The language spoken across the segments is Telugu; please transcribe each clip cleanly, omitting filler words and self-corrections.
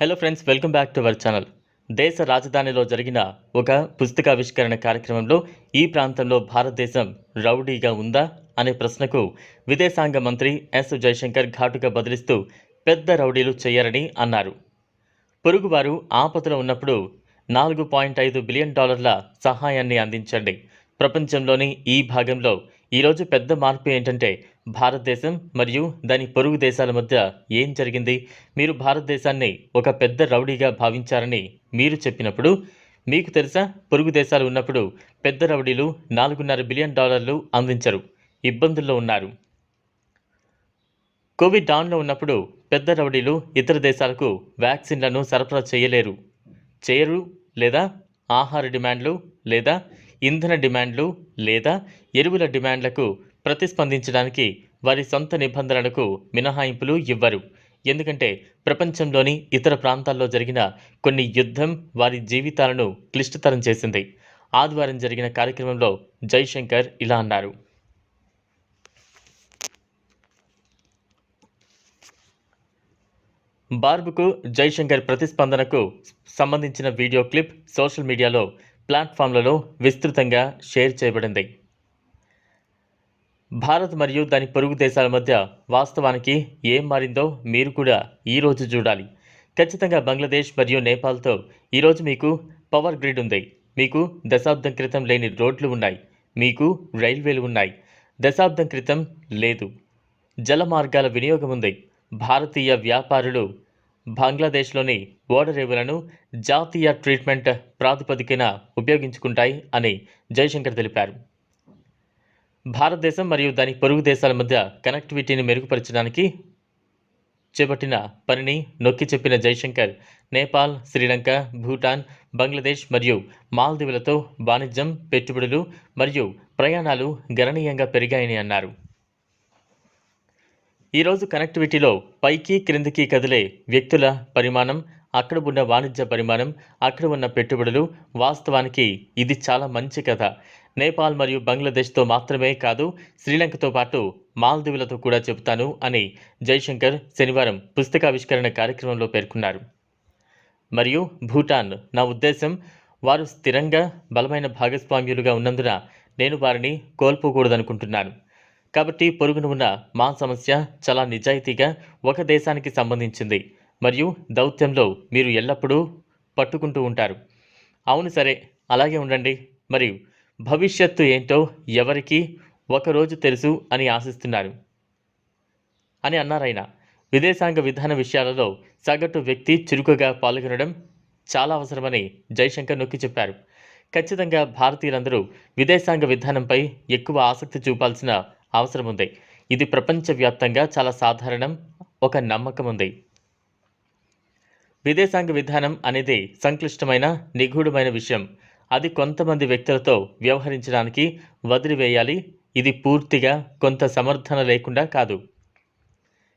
Hello friends, welcome back to our channel. దేశ రాజధానిలో జరిగిన ఒక పుస్తకావిష్కరణ కార్యక్రమంలో ఈ ప్రాంతంలో భారతదేశం రౌడీగా ఉందా అనే ప్రశ్నకు విదేశాంగ మంత్రి ఎస్ జైశంకర్ ఘాటుగా బదిలిస్తూ పెద్ద రౌడీలు చేయరని అన్నారు. పొరుగువారు ఆపదలో ఉన్నప్పుడు $4.5 బిలియన్ సహాయాన్ని అందించండి. ప్రపంచంలోని ఈ భాగంలో ఈరోజు పెద్ద మార్పు ఏంటంటే భారతదేశం మరియు దాని పొరుగు దేశాల మధ్య ఏం జరిగింది? మీరు భారతదేశాన్ని ఒక పెద్ద రౌడీగా భావించారని మీరు చెప్పినప్పుడు, మీకు తెలుసా పొరుగు దేశాలు ఉన్నప్పుడు పెద్ద రౌడీలు $4.5 బిలియన్ అందించరు, ఇబ్బందుల్లో ఉన్నారు. కోవిడ్ డౌన్లో ఉన్నప్పుడు పెద్ద రౌడీలు ఇతర దేశాలకు వ్యాక్సిన్లను సరఫరా చేయరు లేదా ఆహార డిమాండ్లు లేదా ఇంధన డిమాండ్లు లేదా ఎరువుల డిమాండ్లకు ప్రతిస్పందించడానికి వారి సొంత నిబంధనలకు మినహాయింపులు ఇవ్వరు. ఎందుకంటే ప్రపంచంలోని ఇతర ప్రాంతాల్లో జరిగిన కొన్ని యుద్ధం వారి జీవితాలను క్లిష్టతరం చేసింది. ఆదివారం జరిగిన కార్యక్రమంలో జైశంకర్ ఇలా అన్నారు. బార్బుకు జైశంకర్ ప్రతిస్పందనకు సంబంధించిన వీడియో క్లిప్ సోషల్ మీడియాలో ప్లాట్ఫామ్లలో విస్తృతంగా షేర్ చేయబడింది. భారత్ మరియు దాని పొరుగు దేశాల మధ్య వాస్తవానికి ఏం మారిందో మీరు కూడా ఈరోజు చూడాలి. ఖచ్చితంగా బంగ్లాదేశ్ మరియు నేపాల్తో ఈరోజు మీకు పవర్ గ్రిడ్ ఉంది. మీకు దశాబ్దం క్రితం లేని రోడ్లు ఉన్నాయి. మీకు రైల్వేలు ఉన్నాయి. దశాబ్దం క్రితం లేదు. జల మార్గాల వినియోగం ఉంది. భారతీయ వ్యాపారులు బంగ్లాదేశ్లోని ఓడరేవులను జాతీయ ట్రీట్మెంట్ ప్రాతిపదికన ఉపయోగించుకుంటాయి అని జైశంకర్ తెలిపారు. భారతదేశం మరియు దాని పొరుగు దేశాల మధ్య కనెక్టివిటీని మెరుగుపరచడానికి చేపట్టిన పనిని నొక్కి చెప్పిన జైశంకర్ నేపాల్, శ్రీలంక, భూటాన్, బంగ్లాదేశ్ మరియు మాల్దీవులతో వాణిజ్యం, పెట్టుబడులు మరియు ప్రయాణాలు గణనీయంగా పెరిగాయని అన్నారు. ఈరోజు కనెక్టివిటీలో పైకి క్రిందికి కదిలే వ్యక్తుల పరిమాణం, అక్కడ ఉన్న వాణిజ్య పరిమాణం, అక్కడ ఉన్న పెట్టుబడులు, వాస్తవానికి ఇది చాలా మంచి కథ. నేపాల్ మరియు బంగ్లాదేశ్తో మాత్రమే కాదు, శ్రీలంకతో పాటు మాల్దీవులతో కూడా చెబుతాను అని జైశంకర్ శనివారం పుస్తకావిష్కరణ కార్యక్రమంలో పేర్కొన్నారు. మరియు భూటాన్, నా ఉద్దేశం వారు స్థిరంగా బలమైన భాగస్వామ్యులుగా ఉన్నందున నేను వారిని కోల్పోకూడదనుకుంటున్నాను. కాబట్టి పొరుగున ఉన్న మా సమస్య చాలా నిజాయితీగా ఒక దేశానికి సంబంధించింది మరియు దౌత్యంలో మీరు ఎల్లప్పుడూ పట్టుకుంటూ ఉంటారు. అవును, సరే, అలాగే ఉండండి. మరియు భవిష్యత్తు ఏంటో ఎవరికి ఒకరోజు తెలుసు అని ఆశిస్తున్నారు అని అన్నారాయన. విదేశాంగ విధాన విషయాలలో సగటు వ్యక్తి చురుకుగా పాల్గొనడం చాలా అవసరమని జైశంకర్ నొక్కి చెప్పారు. ఖచ్చితంగా భారతీయులందరూ విదేశాంగ విధానంపై ఎక్కువ ఆసక్తి చూపాల్సిన అవసరం ఉంది. ఇది ప్రపంచవ్యాప్తంగా చాలా సాధారణం. ఒక నమ్మకం ఉంది. విదేశాంగ విధానం అనేది సంక్లిష్టమైన, నిగూఢమైన విషయం. అది కొంతమంది వ్యక్తులతో వ్యవహరించడానికి వదిలివేయాలి. ఇది పూర్తిగా కొంత సమర్థన లేకుండా కాదు.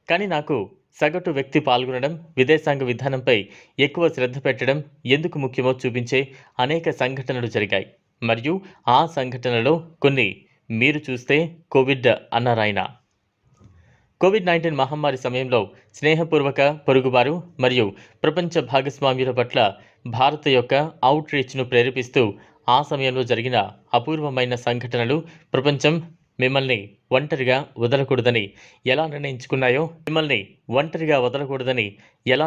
కానీ నాకు సగటు వ్యక్తి పాల్గొనడం, విదేశాంగ విధానంపై ఎక్కువ శ్రద్ధ పెట్టడం ఎందుకు ముఖ్యమో చూపించే అనేక సంఘటనలు జరిగాయి. మరియు ఆ సంఘటనలో కొన్ని మీరు చూస్తే కోవిడ్ అన్నారాయన. కోవిడ్-19 మహమ్మారి సమయంలో స్నేహపూర్వక పొరుగువారు మరియు ప్రపంచ భాగస్వామ్యుల పట్ల భారత్ యొక్క అవుట్ రీచ్ను ప్రేరేపిస్తూ ఆ సమయంలో జరిగిన అపూర్వమైన సంఘటనలు ప్రపంచం మిమ్మల్ని ఒంటరిగా వదలకూడదని ఎలా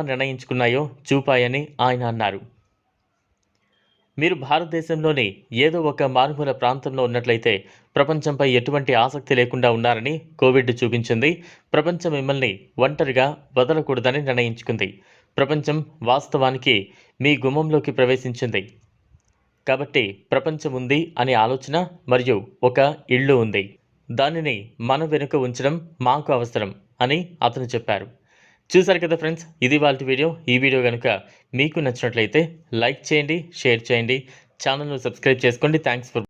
నిర్ణయించుకున్నాయో చూపాయని ఆయన అన్నారు. మీరు భారతదేశంలోని ఏదో ఒక మారుమూల ప్రాంతంలో ఉన్నట్లయితే ప్రపంచంపై ఎటువంటి ఆసక్తి లేకుండా ఉన్నారని కోవిడ్ చూపించింది. ప్రపంచం మిమ్మల్ని ఒంటరిగా వదలకూడదని నిర్ణయించుకుంది. ప్రపంచం వాస్తవానికి మీ గుమ్మంలోకి ప్రవేశించింది. కాబట్టి ప్రపంచం ఉంది అనే ఆలోచన మరియు ఒక ఇల్లు ఉంది. దానిని మన వెనుక ఉంచడం మాకు అవసరం అని అతను చెప్పారు. చూసారు కదా ఫ్రెండ్స్, ఇది వాళ్ళ వీడియో. ఈ వీడియో కనుక మీకు నచ్చినట్లయితే లైక్ చేయండి, షేర్ చేయండి, ఛానల్ను సబ్స్క్రైబ్ చేసుకోండి. Thanks for